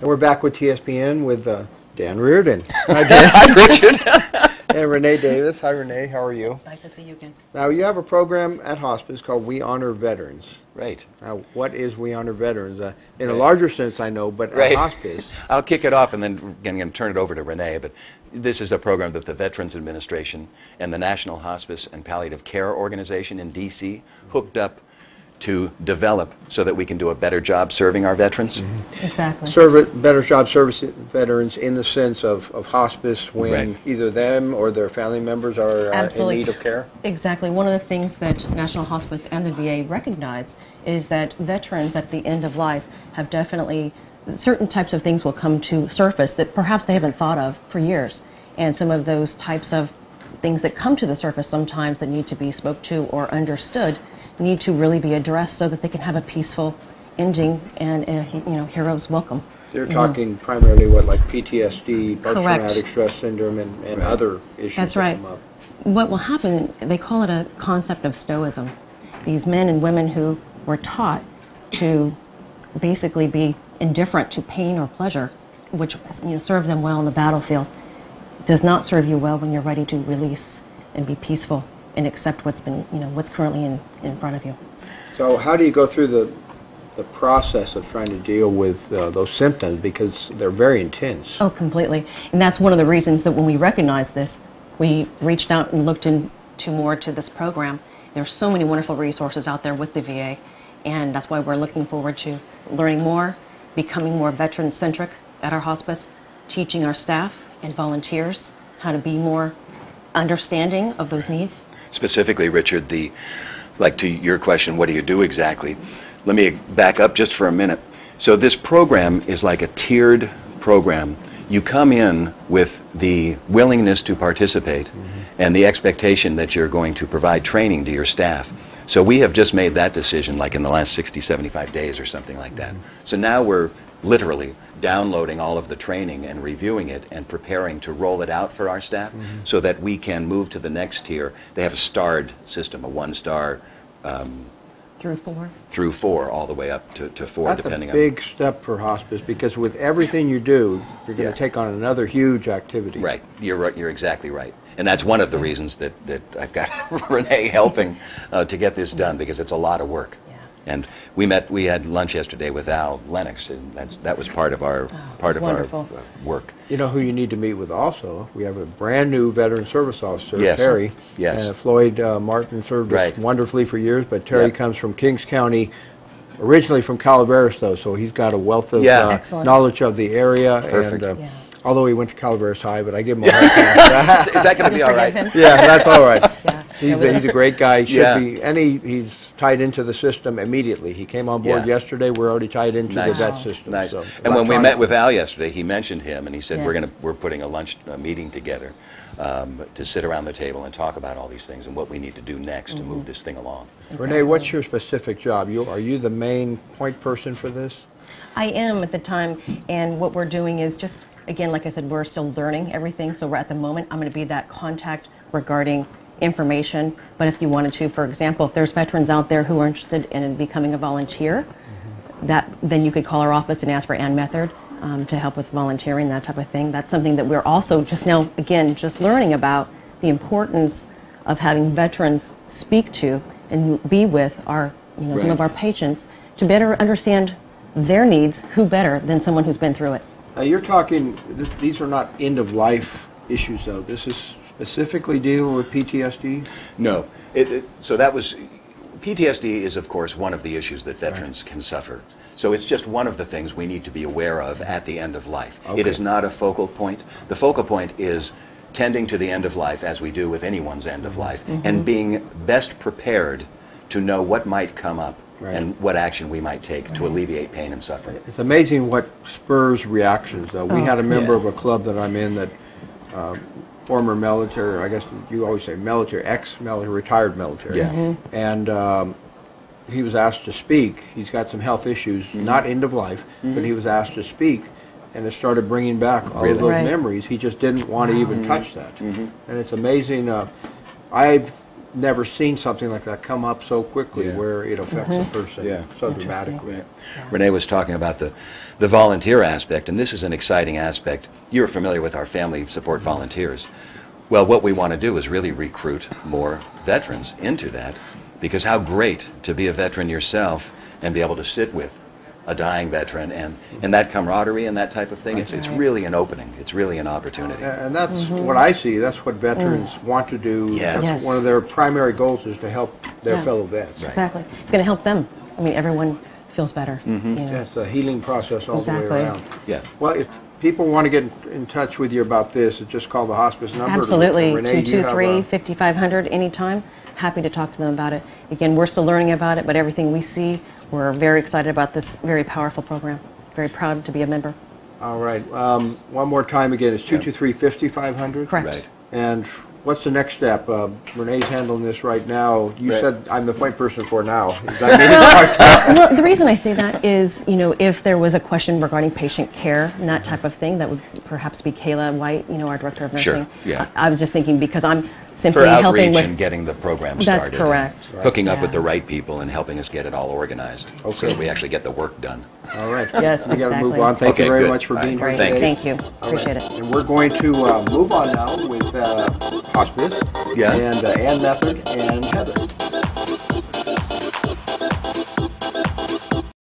And we're back with TSPN with Dan Riordon. Hi, Dan. Hi, Richard. And Renee Davis. Hi, Renee. How are you? Nice to see you again. Now, you have a program at Hospice called We Honor Veterans. Right. Now, what is We Honor Veterans? In a larger sense, I know, but at Hospice. I'll kick it off and then I'm going to turn it over to Renee. But this is a program that the Veterans Administration and the National Hospice and Palliative Care Organization in D.C. hooked up to develop so that we can do a better job serving our veterans. Mm-hmm. Exactly. Better job servicing veterans in the sense of hospice when either them or their family members are in need of care? Exactly. One of the things that National Hospice and the VA recognize is that veterans at the end of life have definitely, certain types of things will come to surface that perhaps they haven't thought of for years. And some of those types of things that come to the surface sometimes that need to be spoke to or understood need to really be addressed so that they can have a peaceful ending and hero's welcome. You're talking primarily like PTSD, post-traumatic stress syndrome, and other issues. That's right. Come up. What will happen, they call it a concept of stoicism. These men and women who were taught to basically be indifferent to pain or pleasure, which serves them well on the battlefield, does not serve you well when you're ready to release and be peaceful and accept what's been, what's currently in front of you. So how do you go through the process of trying to deal with those symptoms, because they're very intense? Oh, completely. And that's one of the reasons that when we recognized this, we reached out and looked into more to this program. There's so many wonderful resources out there with the VA, and that's why we're looking forward to learning more, becoming more veteran-centric at our hospice, teaching our staff and volunteers how to be more understanding of those needs. Specifically, Richard, to your question, what do you do exactly? Let me back up just for a minute. So this program is like a tiered program. You come in with the willingness to participate and the expectation that you're going to provide training to your staff. So we have just made that decision like in the last 60, 75 days or something like that. So now we're literally downloading all of the training and reviewing it and preparing to roll it out for our staff so that we can move to the next tier. They have a starred system, a 1-star through four, all the way up to 4. That's depending a big step for hospice, because with everything you do, you're going to take on another huge activity. Right. You're exactly right. And that's one of the reasons that I've got Renee helping to get this done, because it's a lot of work. And we had lunch yesterday with Al Lennox, and that was part of our work. You know who you need to meet with also? We have a brand new veteran service officer, yes. Terry. Yes. Floyd Martin served us wonderfully for years, but Terry comes from Kings County, originally from Calaveras though, so he's got a wealth of knowledge of the area. Perfect. And, although he went to Calaveras High, but I give him a hard time. Is that going to be all right? Yeah, that's all right. He's a great guy. He should be, and he's tied into the system immediately. He came on board yesterday. We're already tied into the vet system. Nice. So and when we met with Al yesterday, he mentioned him, and he said we're putting a lunch meeting together to sit around the table and talk about all these things and what we need to do next to move this thing along. Exactly. Renee, what's your specific job? Are you the main point person for this? I am at the time, and what we're doing is just, again, like I said, we're still learning everything, so at the moment I'm going to be that contact regarding information. But if you wanted to, for example, if there's veterans out there who are interested in becoming a volunteer, then you could call our office and ask for Ann Method to help with volunteering, that type of thing. That's something that we're also just now, again, just learning about the importance of having veterans speak to and be with our, some of our patients to better understand their needs. Who better than someone who's been through it? Now you're talking, these are not end-of-life issues though. This is specifically dealing with PTSD? No. So PTSD is, of course, one of the issues that veterans can suffer. So it's just one of the things we need to be aware of at the end of life. Okay. It is not a focal point. The focal point is tending to the end of life, as we do with anyone's end of life, and being best prepared to know what might come up and what action we might take to alleviate pain and suffering. It's amazing what spurs reactions, though. We had a member of a club that I'm in that former military, I guess you always say military, ex-military, retired military. And he was asked to speak. He's got some health issues, not end of life, but he was asked to speak, and it started bringing back all of those memories. He just didn't want to even touch that. And it's amazing. I've never seen something like that come up so quickly where it affects a person so dramatically. Renee was talking about the volunteer aspect, and this is an exciting aspect. You're familiar with our family support volunteers. Well, what we want to do is really recruit more veterans into that, because how great to be a veteran yourself and be able to sit with a dying veteran and that camaraderie and that type of thing. It's really an opening. It's really an opportunity. And that's what I see. That's what veterans want to do. That's one of their primary goals, is to help their fellow vets. Exactly. It's going to help them. I mean, everyone feels better. You know? Yeah, it's a healing process all the way around. Yeah. Well, if people want to get in touch with you about this, just call the hospice number. Absolutely. Renee, 223-5500 anytime. Happy to talk to them about it. Again, we're still learning about it, but everything we see, we're very excited about this very powerful program. Very proud to be a member. All right. One more time again, it's 223-5500? Correct. Right. And what's the next step? Renee's handling this right now. You said I'm the point person for now. Is that Well, the reason I say that is, you know, if there was a question regarding patient care and that type of thing, that would perhaps be Kayla White, you know, our director of nursing. Sure, yeah. I was just thinking, because I'm For simply helping outreach with... and getting the program started. That's correct. And hooking up with Yeah. the right people and helping us get it all organized so that we actually get the work done. All right. Yes, We got to move exactly. on. Thank you Okay, very good. much for All being right. here today. Thank you. All Appreciate right. it. And we're going to move on now with hospice Yeah. and Ann Method and Heather.